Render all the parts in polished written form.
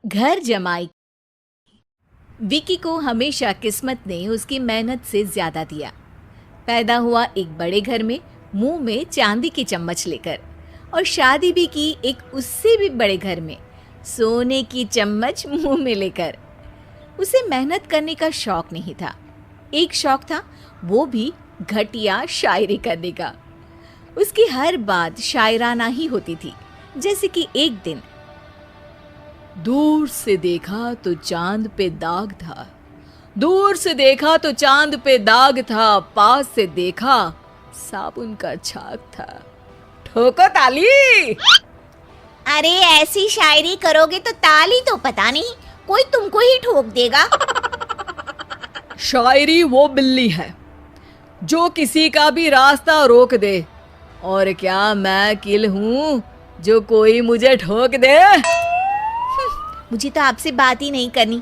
घर जमाई। विकी को हमेशा किस्मत ने उसकी मेहनत से ज्यादा दिया। पैदा हुआ एक बड़े घर में, मुंह में चांदी की चम्मच लेकर, और शादी भी की एक उससे भी बड़े घर में, सोने की चम्मच मुंह में लेकर। उसे मेहनत करने का शौक नहीं था। एक शौक था, वो भी घटिया शायरी करने का। उसकी हर बात शायराना ही होती थी। जैसे कि एक दिन, दूर से देखा तो चांद पे दाग था, दूर से देखा तो चांद पे दाग था, पास से देखा साबुन का छाग था। ठोको ताली। अरे ऐसी शायरी करोगे तो ताली तो पता नहीं, कोई तुमको ही ठोक देगा। शायरी वो बिल्ली है जो किसी का भी रास्ता रोक दे, और क्या मैं किल हूं जो कोई मुझे ठोक दे। मुझे तो आपसे बात ही नहीं करनी।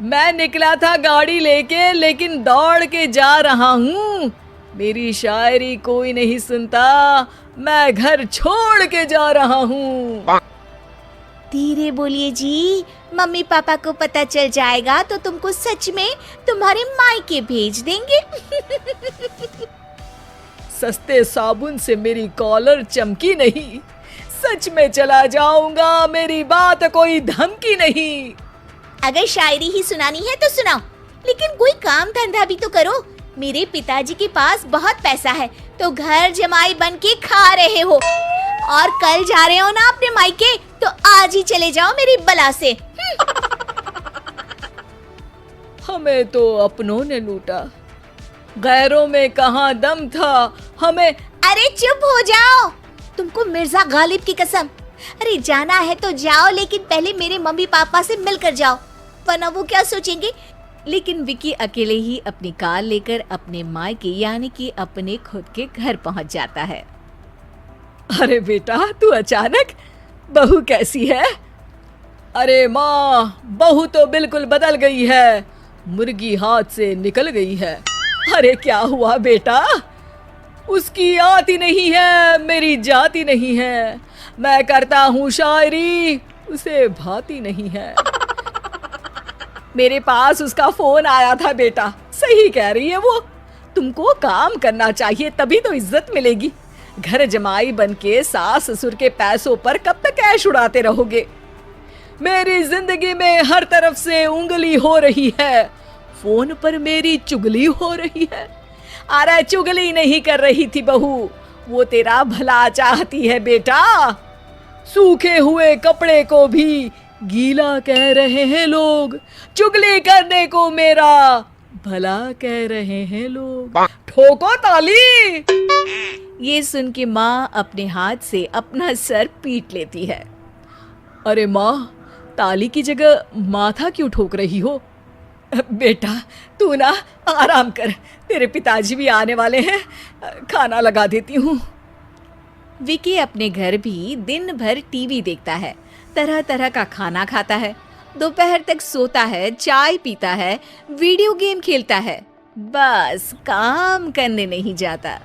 मैं निकला था गाड़ी लेके, लेकिन दौड़ के जा रहा हूँ। मेरी शायरी कोई नहीं सुनता, मैं घर छोड़ के जा रहा हूँ। धीरे बोलिए जी, मम्मी पापा को पता चल जाएगा तो तुमको सच में तुम्हारे मायके भेज देंगे। सस्ते साबुन से मेरी कॉलर चमकी नहीं, सच में चला जाऊंगा, मेरी बात कोई धमकी नहीं। अगर शायरी ही सुनानी है तो सुनाओ, लेकिन कोई काम धंधा भी तो करो। मेरे पिताजी के पास बहुत पैसा है, तो घर जमाई बन के खा रहे हो, और कल जा रहे हो ना अपने मायके, तो आज ही चले जाओ मेरी बला से। हमें तो अपनों ने लूटा, गैरों में कहाँ दम था हमें। अरे चुप हो जाओ, तुमको मिर्जा गालिब की कसम। अरे जाना है तो जाओ, लेकिन पहले मेरे मम्मी पापा से मिलकर जाओ, वरना वो क्या सोचेंगे। लेकिन विकी अकेले ही अपनी कार लेकर अपने मायके यानी कि अपने खुद के घर पहुंच जाता है। अरे बेटा, तू अचानक, बहू कैसी है? अरे माँ, बहू तो बिल्कुल बदल गई है, मुर्गी हाथ से निकल गई है। अरे क्या हुआ बेटा? उसकी आती नहीं है, मेरी जाती नहीं है। मैं करता हूँ शायरी, उसे भाती नहीं है। मेरे पास उसका फोन आया था बेटा, सही कह रही है वो। तुमको काम करना चाहिए, तभी तो इज्जत मिलेगी। घर जमाई बनके सास ससुर के पैसों पर कब तक ऐश उड़ाते रहोगे? मेरी जिंदगी में हर तरफ से उंगली हो रही है, फोन पर मेरी चुगली हो रही है। अरे चुगली नहीं कर रही थी बहू, वो तेरा भला चाहती है बेटा। सूखे हुए कपड़े को भी गीला कह रहे हैं लोग, चुगली करने को मेरा भला कह रहे हैं लोग। ठोको ताली। ये सुन के माँ अपने हाथ से अपना सर पीट लेती है। अरे माँ, ताली की जगह माथा क्यों ठोक रही हो? बेटा तू ना आराम कर, तेरे पिताजी भी आने वाले हैं, खाना लगा देती हूँ। विकी अपने घर भी दिन भर टीवी देखता है, तरह तरह का खाना खाता है, दोपहर तक सोता है, चाय पीता है, वीडियो गेम खेलता है, बस काम करने नहीं जाता।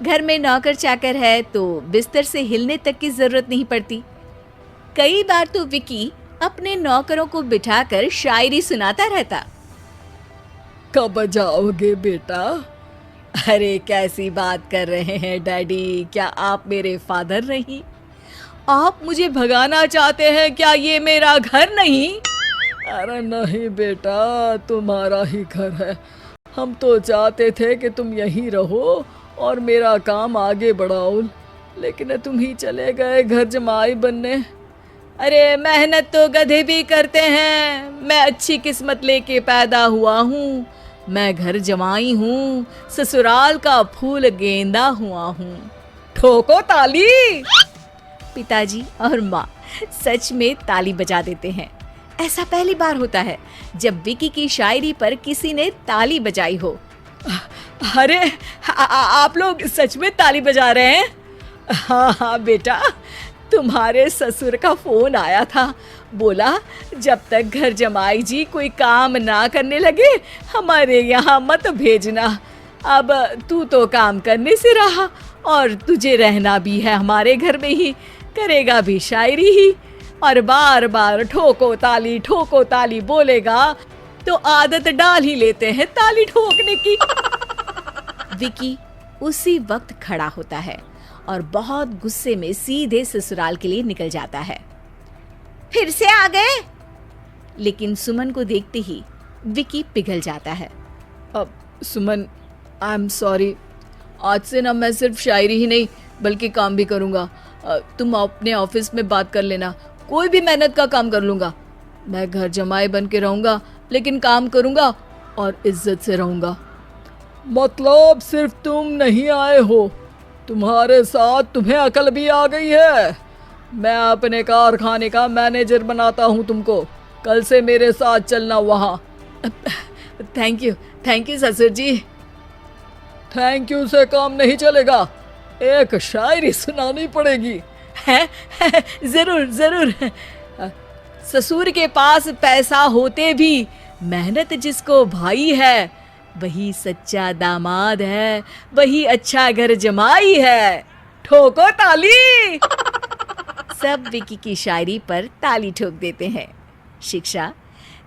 घर में नौकर चाकर है तो बिस्तर से हिलने तक की जरूरत नहीं पड़ती। कई बार तो विकी अपने नौकरों को बिठाकर शायरी सुनाता रहता। कब जाओगे बेटा? अरे कैसी बात कर रहे हैं डैडी, क्या आप मेरे फादर नहीं? आप मुझे भगाना चाहते हैं क्या? ये मेरा घर नहीं। अरे नहीं बेटा, तुम्हारा ही घर है। हम तो चाहते थे कि तुम यहीं रहो और मेरा काम आगे बढ़ाओ, लेकिन तुम ही चले गए घर जमाई बनने। अरे मेहनत तो गधे भी करते हैं, मैं अच्छी किस्मत लेके पैदा हुआ हूँ, मैं घर जमाई हूँ, ससुराल का फूल गेंदा हुआ हूँ। ठोको ताली। पिताजी और माँ सच में ताली बजा देते हैं। ऐसा पहली बार होता है जब विकी की शायरी पर किसी ने ताली बजाई हो। अरे आप लोग सच में ताली बजा रहे हैं? हाँ हाँ बेटा, तुम्हारे ससुर का फोन आया था, बोला जब तक घर जमाई जी कोई काम ना करने लगे हमारे यहाँ मत भेजना। अब तू तो काम करने से रहा और तुझे रहना भी है हमारे घर में ही, करेगा भी शायरी ही, और बार बार ठोको ताली बोलेगा तो आदत डाल ही लेते हैं ताली ठोकने की। विकी उसी वक्त खड़ा होता है और बहुत गुस्से में सीधे ससुराल के लिए निकल जाता है। फिर से आ गए? लेकिन सुमन को देखते ही विकी पिघल जाता है। अब सुमन, आई एम सॉरी, आज से ना मैं सिर्फ शायरी ही नहीं बल्कि काम भी करूँगा। तुम अपने ऑफिस में बात कर लेना, कोई भी मेहनत का काम कर लूँगा। मैं घर जमाई बन के रहूँगा लेकिन काम करूँगा और इज्जत से रहूँगा। मतलब सिर्फ तुम नहीं आए हो, तुम्हारे साथ तुम्हें अकल भी आ गई है। मैं अपने कारखाने का मैनेजर बनाता हूँ तुमको, कल से मेरे साथ चलना वहाँ। थैंक यू ससुर जी। थैंक यू से काम नहीं चलेगा, एक शायरी सुनानी पड़ेगी। है? जरूर। ससुर के पास पैसा होते भी मेहनत जिसको भाई है, वही सच्चा दामाद है, वही अच्छा घर जमाई है। ठोको ताली। सब विकी की शायरी पर ताली ठोक देते हैं। शिक्षा: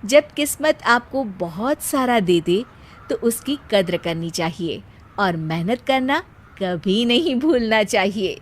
जब किस्मत आपको बहुत सारा दे दे तो उसकी कद्र करनी चाहिए और मेहनत करना कभी नहीं भूलना चाहिए।